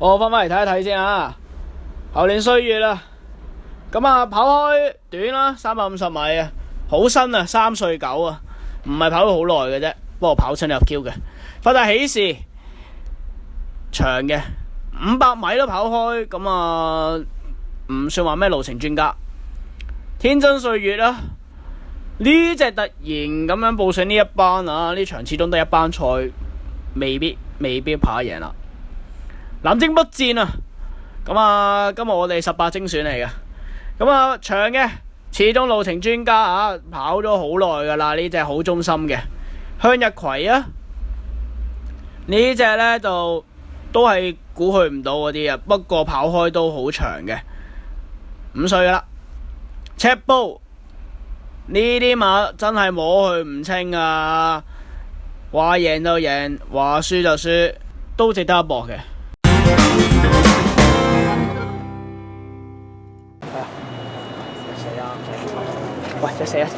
我翻返嚟睇一睇先啊。猴年歲月啦，咁啊跑開短啦，350米啊，好新啊，3歲9啊，唔係跑咗好耐嘅啫，不過跑親入 Q 嘅。發大喜事長嘅500米都跑開，咁啊唔算話咩路程專家。天真歲月啦，呢隻突然咁樣報上呢一班啊，呢場始終得一班賽，未必跑贏啦。南征北戰啊，咁啊今日我哋18精選嚟嘅，咁啊長嘅始終路程專家啊，跑咗好耐噶啦，呢隻好忠心嘅向日葵啊，呢隻呢就都係估佢唔到嗰啲啊，不過跑開都好長嘅，5歲噶啦。赤煲呢啲馬真係摸佢唔清啊，話贏就贏，話輸就輸，都值得一搏嘅。喂，再死啊！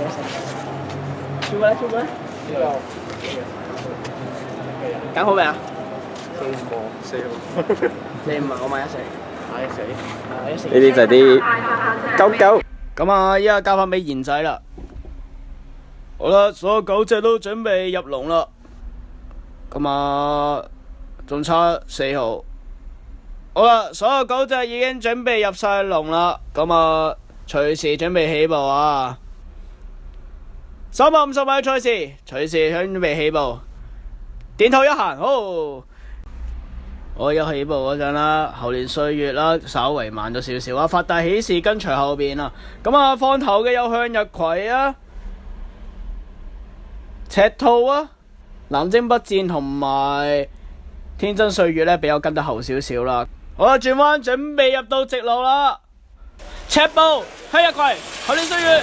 跳過嚟，跳過嚟。揀好未啊？4號。你唔係我買一死。呢啲就係啲狗狗。咁啊，依家交翻俾賢仔啦。好啦，所有9隻都準備入籠啦。咁啊，仲差4號。好啦，所有9隻已經準備入晒籠啦。咁啊，隨時準備起步啊！350米賽事，隨時準備起步。點頭一行，好。我一起步嗰陣啦，猴年歲月啦，稍微慢咗少少啊。發大喜事跟隨後邊啊，咁啊放頭嘅有向日葵啊、赤兔啊、南征北戰同埋天真歲月呢，比較跟得後少少啦。好啦，轉彎準備入到直路啦，赤步、向日葵、猴年歲月，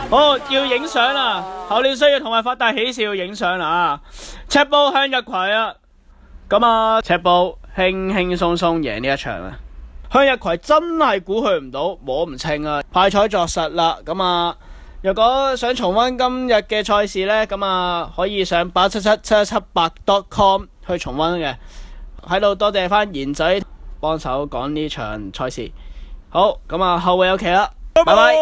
好要影相啦！猴年歲月同埋發大喜事要影相啦，赤步、向日葵啊！咁啊，赤步輕輕鬆鬆贏呢一場啊！向日葵真係估佢唔到，摸唔清啊！派彩作實啦！咁啊，若果想重溫今日嘅賽事呢，咁啊可以上8777178.com 去重溫嘅。喺度多謝翻賢仔幫手講呢場賽事。好，咁啊後會有期啦，拜拜。